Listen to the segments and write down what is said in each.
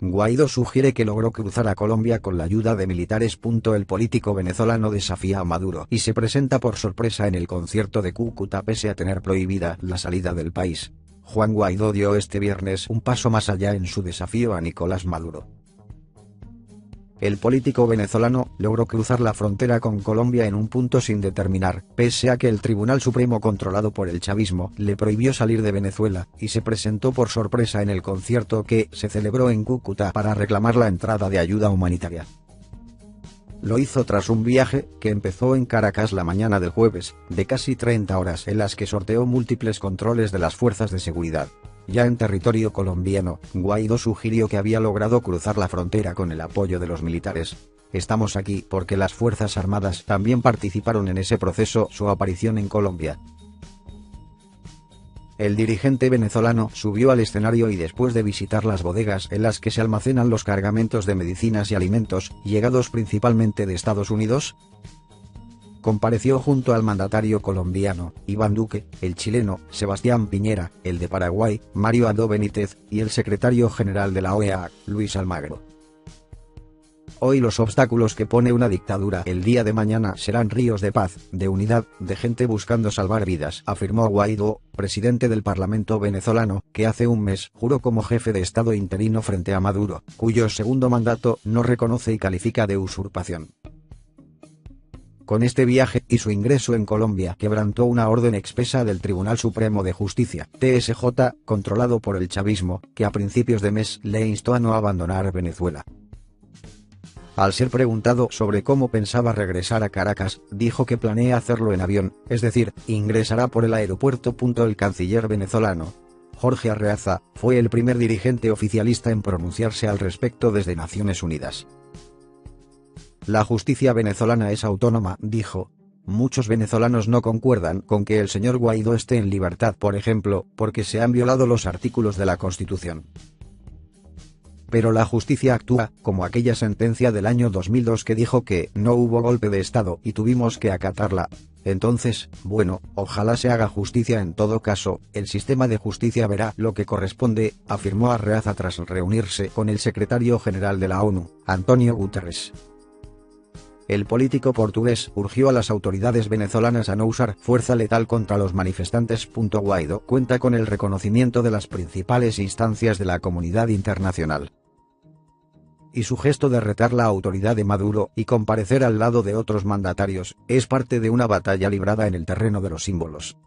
Guaidó sugiere que logró cruzar a Colombia con la ayuda de militares. El político venezolano desafía a Maduro y se presenta por sorpresa en el concierto de Cúcuta pese a tener prohibida la salida del país. Juan Guaidó dio este viernes un paso más allá en su desafío a Nicolás Maduro. El político venezolano logró cruzar la frontera con Colombia en un punto sin determinar, pese a que el Tribunal Supremo controlado por el chavismo le prohibió salir de Venezuela, y se presentó por sorpresa en el concierto que se celebró en Cúcuta para reclamar la entrada de ayuda humanitaria. Lo hizo tras un viaje que empezó en Caracas la mañana del jueves, de casi 30 horas en las que sorteó múltiples controles de las fuerzas de seguridad. Ya en territorio colombiano, Guaidó sugirió que había logrado cruzar la frontera con el apoyo de los militares. Estamos aquí porque las Fuerzas Armadas también participaron en ese proceso. Su aparición en Colombia. El dirigente venezolano subió al escenario y después de visitar las bodegas en las que se almacenan los cargamentos de medicinas y alimentos, llegados principalmente de Estados Unidos, compareció junto al mandatario colombiano, Iván Duque, el chileno, Sebastián Piñera, el de Paraguay, Mario Abdo Benítez, y el secretario general de la OEA, Luis Almagro. Hoy los obstáculos que pone una dictadura el día de mañana serán ríos de paz, de unidad, de gente buscando salvar vidas, afirmó Guaidó, presidente del Parlamento venezolano, que hace un mes juró como jefe de Estado interino frente a Maduro, cuyo segundo mandato no reconoce y califica de usurpación. Con este viaje y su ingreso en Colombia quebrantó una orden expresa del Tribunal Supremo de Justicia, TSJ, controlado por el chavismo, que a principios de mes le instó a no abandonar Venezuela. Al ser preguntado sobre cómo pensaba regresar a Caracas, dijo que planea hacerlo en avión, es decir, ingresará por el aeropuerto. El canciller venezolano, Jorge Arreaza, fue el primer dirigente oficialista en pronunciarse al respecto desde Naciones Unidas. La justicia venezolana es autónoma, dijo. Muchos venezolanos no concuerdan con que el señor Guaidó esté en libertad, por ejemplo, porque se han violado los artículos de la Constitución. Pero la justicia actúa, como aquella sentencia del año 2002 que dijo que no hubo golpe de Estado y tuvimos que acatarla. Entonces, bueno, ojalá se haga justicia. En todo caso, el sistema de justicia verá lo que corresponde, afirmó Arreaza tras reunirse con el secretario general de la ONU, Antonio Guterres. El político portugués urgió a las autoridades venezolanas a no usar fuerza letal contra los manifestantes. Guaidó cuenta con el reconocimiento de las principales instancias de la comunidad internacional. Y su gesto de retar la autoridad de Maduro y comparecer al lado de otros mandatarios es parte de una batalla librada en el terreno de los símbolos.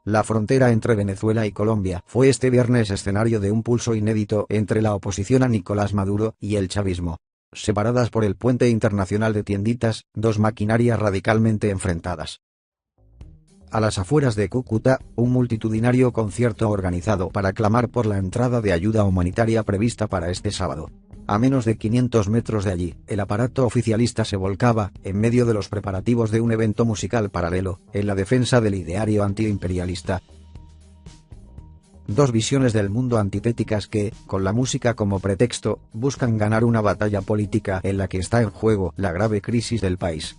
La frontera entre Venezuela y Colombia fue este viernes escenario de un pulso inédito entre la oposición a Nicolás Maduro y el chavismo. Separadas por el puente internacional de Tienditas, dos maquinarias radicalmente enfrentadas. A las afueras de Cúcuta, un multitudinario concierto organizado para clamar por la entrada de ayuda humanitaria prevista para este sábado. A menos de 500 metros de allí, el aparato oficialista se volcaba, en medio de los preparativos de un evento musical paralelo, en la defensa del ideario antiimperialista. Dos visiones del mundo antitéticas que, con la música como pretexto, buscan ganar una batalla política en la que está en juego la grave crisis del país.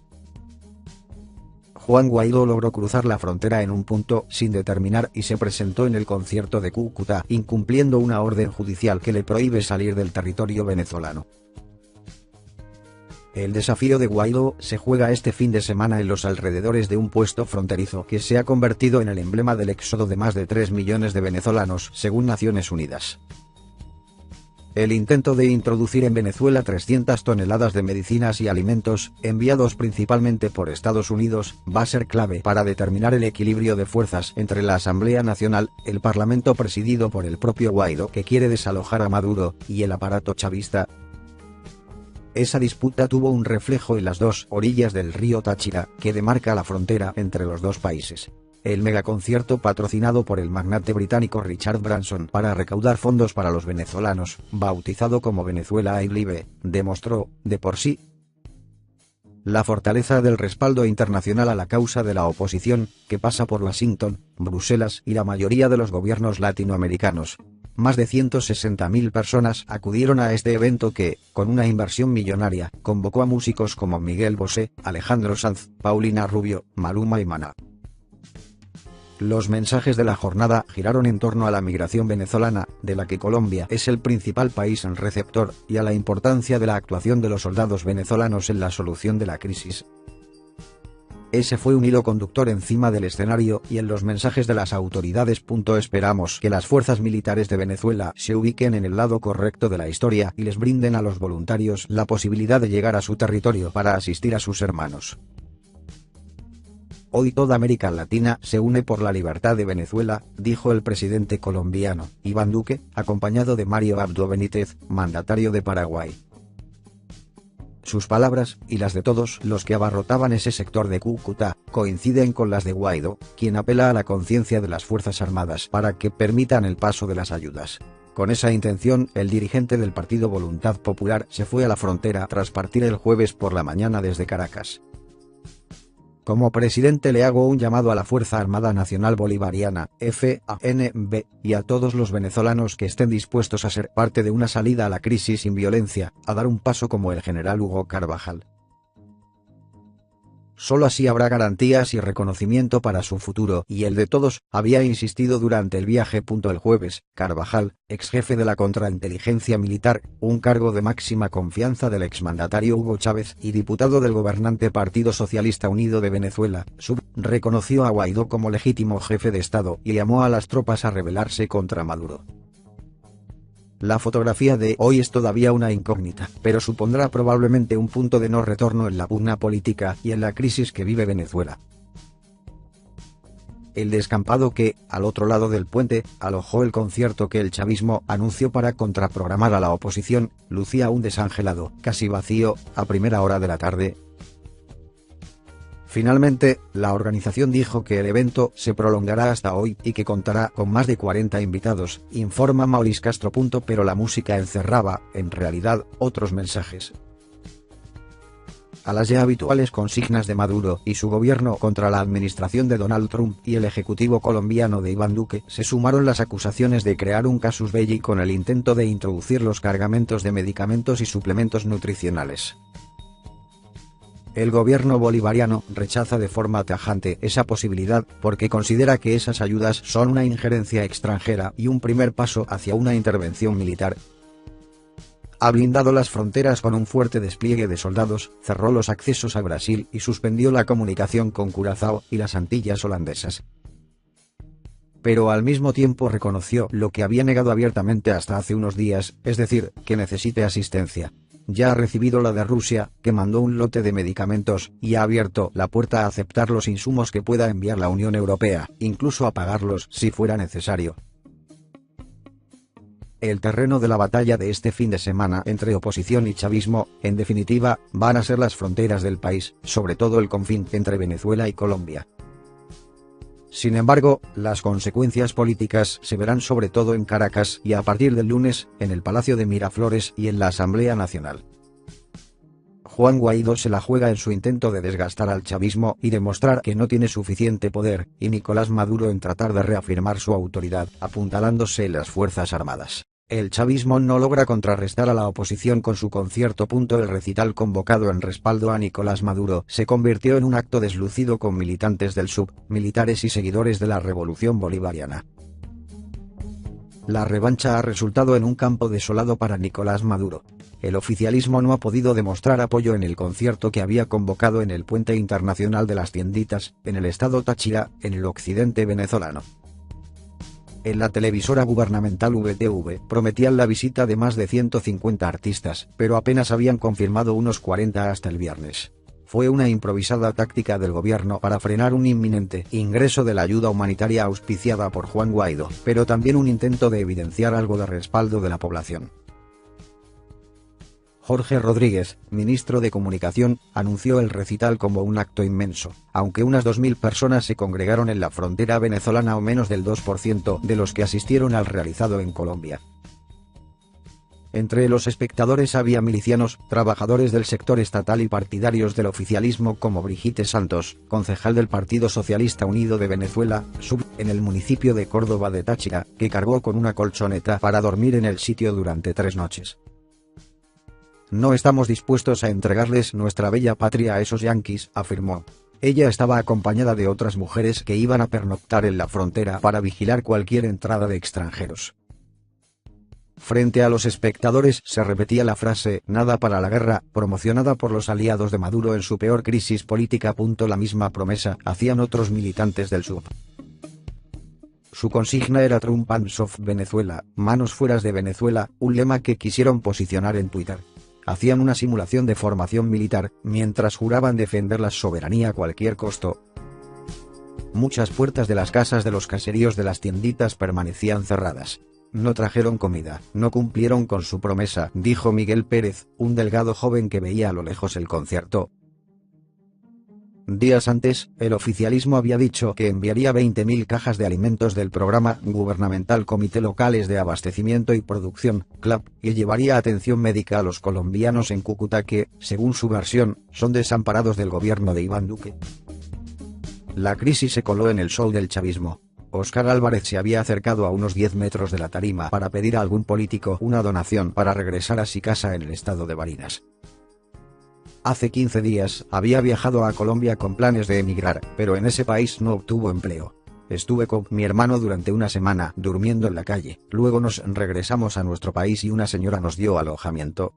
Juan Guaidó logró cruzar la frontera en un punto sin determinar y se presentó en el concierto de Cúcuta, incumpliendo una orden judicial que le prohíbe salir del territorio venezolano. El desafío de Guaidó se juega este fin de semana en los alrededores de un puesto fronterizo que se ha convertido en el emblema del éxodo de más de 3 millones de venezolanos, según Naciones Unidas. El intento de introducir en Venezuela 300 toneladas de medicinas y alimentos, enviados principalmente por Estados Unidos, va a ser clave para determinar el equilibrio de fuerzas entre la Asamblea Nacional, el Parlamento presidido por el propio Guaidó que quiere desalojar a Maduro, y el aparato chavista. Esa disputa tuvo un reflejo en las dos orillas del río Táchira, que demarca la frontera entre los dos países. El megaconcierto patrocinado por el magnate británico Richard Branson para recaudar fondos para los venezolanos, bautizado como Venezuela I Live, demostró, de por sí, la fortaleza del respaldo internacional a la causa de la oposición, que pasa por Washington, Bruselas y la mayoría de los gobiernos latinoamericanos. Más de 160.000 personas acudieron a este evento que, con una inversión millonaria, convocó a músicos como Miguel Bosé, Alejandro Sanz, Paulina Rubio, Maluma y Maná. Los mensajes de la jornada giraron en torno a la migración venezolana, de la que Colombia es el principal país receptor, y a la importancia de la actuación de los soldados venezolanos en la solución de la crisis. Ese fue un hilo conductor encima del escenario y en los mensajes de las autoridades. Esperamos que las fuerzas militares de Venezuela se ubiquen en el lado correcto de la historia y les brinden a los voluntarios la posibilidad de llegar a su territorio para asistir a sus hermanos. Hoy toda América Latina se une por la libertad de Venezuela, dijo el presidente colombiano, Iván Duque, acompañado de Mario Abdo Benítez, mandatario de Paraguay. Sus palabras, y las de todos los que abarrotaban ese sector de Cúcuta, coinciden con las de Guaidó, quien apela a la conciencia de las Fuerzas Armadas para que permitan el paso de las ayudas. Con esa intención, el dirigente del partido Voluntad Popular se fue a la frontera tras partir el jueves por la mañana desde Caracas. Como presidente le hago un llamado a la Fuerza Armada Nacional Bolivariana, FANB, y a todos los venezolanos que estén dispuestos a ser parte de una salida a la crisis sin violencia, a dar un paso como el general Hugo Carvajal. Solo así habrá garantías y reconocimiento para su futuro y el de todos, había insistido durante el viaje. El jueves, Carvajal, ex jefe de la contrainteligencia militar, un cargo de máxima confianza del exmandatario Hugo Chávez y diputado del gobernante Partido Socialista Unido de Venezuela, reconoció a Guaidó como legítimo jefe de Estado y llamó a las tropas a rebelarse contra Maduro. La fotografía de hoy es todavía una incógnita, pero supondrá probablemente un punto de no retorno en la pugna política y en la crisis que vive Venezuela. El descampado que, al otro lado del puente, alojó el concierto que el chavismo anunció para contraprogramar a la oposición, lucía aún desangelado, casi vacío, a primera hora de la tarde. Finalmente, la organización dijo que el evento se prolongará hasta hoy y que contará con más de 40 invitados, informa Maurice Castro. Pero la música encerraba, en realidad, otros mensajes. A las ya habituales consignas de Maduro y su gobierno contra la administración de Donald Trump y el ejecutivo colombiano de Iván Duque se sumaron las acusaciones de crear un casus belli con el intento de introducir los cargamentos de medicamentos y suplementos nutricionales. El gobierno bolivariano rechaza de forma tajante esa posibilidad porque considera que esas ayudas son una injerencia extranjera y un primer paso hacia una intervención militar. Ha blindado las fronteras con un fuerte despliegue de soldados, cerró los accesos a Brasil y suspendió la comunicación con Curazao y las Antillas holandesas. Pero al mismo tiempo reconoció lo que había negado abiertamente hasta hace unos días, es decir, que necesite asistencia. Ya ha recibido la de Rusia, que mandó un lote de medicamentos, y ha abierto la puerta a aceptar los insumos que pueda enviar la Unión Europea, incluso a pagarlos si fuera necesario. El terreno de la batalla de este fin de semana entre oposición y chavismo, en definitiva, van a ser las fronteras del país, sobre todo el confín entre Venezuela y Colombia. Sin embargo, las consecuencias políticas se verán sobre todo en Caracas y a partir del lunes, en el Palacio de Miraflores y en la Asamblea Nacional. Juan Guaidó se la juega en su intento de desgastar al chavismo y demostrar que no tiene suficiente poder, y Nicolás Maduro en tratar de reafirmar su autoridad, apuntalándose en las Fuerzas Armadas. El chavismo no logra contrarrestar a la oposición con su concierto. El recital convocado en respaldo a Nicolás Maduro se convirtió en un acto deslucido con militantes del SUV, militares y seguidores de la Revolución Bolivariana. La revancha ha resultado en un campo desolado para Nicolás Maduro. El oficialismo no ha podido demostrar apoyo en el concierto que había convocado en el Puente Internacional de las Tienditas, en el estado Táchira, en el occidente venezolano. En la televisora gubernamental VTV prometían la visita de más de 150 artistas, pero apenas habían confirmado unos 40 hasta el viernes. Fue una improvisada táctica del gobierno para frenar un inminente ingreso de la ayuda humanitaria auspiciada por Juan Guaidó, pero también un intento de evidenciar algo de respaldo de la población. Jorge Rodríguez, ministro de Comunicación, anunció el recital como un acto inmenso, aunque unas 2000 personas se congregaron en la frontera venezolana o menos del 2% de los que asistieron al realizado en Colombia. Entre los espectadores había milicianos, trabajadores del sector estatal y partidarios del oficialismo como Brigitte Santos, concejal del Partido Socialista Unido de Venezuela, en el municipio de Córdoba de Táchira, que cargó con una colchoneta para dormir en el sitio durante 3 noches. No estamos dispuestos a entregarles nuestra bella patria a esos yanquis, afirmó. Ella estaba acompañada de otras mujeres que iban a pernoctar en la frontera para vigilar cualquier entrada de extranjeros. Frente a los espectadores se repetía la frase "nada para la guerra", promocionada por los aliados de Maduro en su peor crisis política. La misma promesa hacían otros militantes del SUV. Su consigna era Trump hands off Venezuela, manos fuera de Venezuela, un lema que quisieron posicionar en Twitter. Hacían una simulación de formación militar, mientras juraban defender la soberanía a cualquier costo. Muchas puertas de las casas de los caseríos de las tienditas permanecían cerradas. No trajeron comida, no cumplieron con su promesa, dijo Miguel Pérez, un delgado joven que veía a lo lejos el concierto. Días antes, el oficialismo había dicho que enviaría 20.000 cajas de alimentos del programa gubernamental Comité Locales de Abastecimiento y Producción, CLAP, y llevaría atención médica a los colombianos en Cúcuta que, según su versión, son desamparados del gobierno de Iván Duque. La crisis se coló en el show del chavismo. Óscar Álvarez se había acercado a unos 10 metros de la tarima para pedir a algún político una donación para regresar a su casa en el estado de Barinas. Hace 15 días, había viajado a Colombia con planes de emigrar, pero en ese país no obtuvo empleo. Estuve con mi hermano durante una semana, durmiendo en la calle, luego nos regresamos a nuestro país y una señora nos dio alojamiento.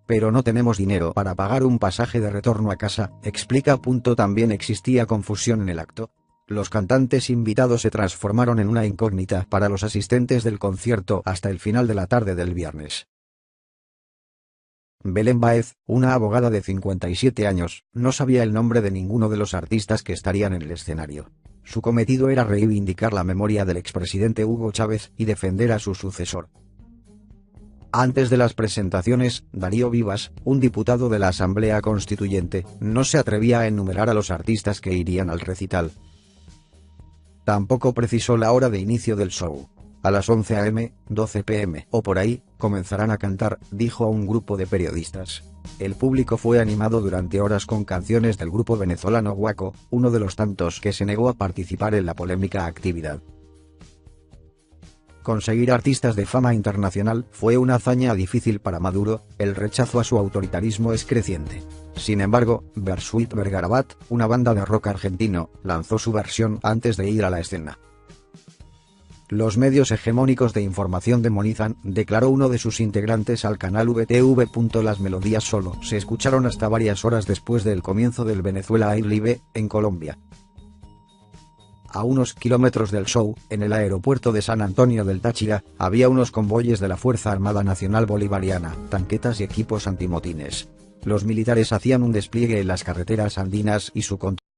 Pero no tenemos dinero para pagar un pasaje de retorno a casa, explica. También existía confusión en el acto. Los cantantes invitados se transformaron en una incógnita para los asistentes del concierto hasta el final de la tarde del viernes. Belén Báez, una abogada de 57 años, no sabía el nombre de ninguno de los artistas que estarían en el escenario. Su cometido era reivindicar la memoria del expresidente Hugo Chávez y defender a su sucesor. Antes de las presentaciones, Darío Vivas, un diputado de la Asamblea Constituyente, no se atrevía a enumerar a los artistas que irían al recital. Tampoco precisó la hora de inicio del show. A las 11 a.m., 12 p.m. o por ahí, comenzarán a cantar, dijo a un grupo de periodistas. El público fue animado durante horas con canciones del grupo venezolano Guaco, uno de los tantos que se negó a participar en la polémica actividad. Conseguir artistas de fama internacional fue una hazaña difícil para Maduro, el rechazo a su autoritarismo es creciente. Sin embargo, Bersuit Vergarabat, una banda de rock argentino, lanzó su versión antes de ir a la escena. Los medios hegemónicos de información demonizan, declaró uno de sus integrantes al canal VTV. Las melodías solo se escucharon hasta varias horas después del comienzo del Venezuela Air Live, en Colombia. A unos kilómetros del show, en el aeropuerto de San Antonio del Táchira, había unos convoyes de la Fuerza Armada Nacional Bolivariana, tanquetas y equipos antimotines. Los militares hacían un despliegue en las carreteras andinas y su control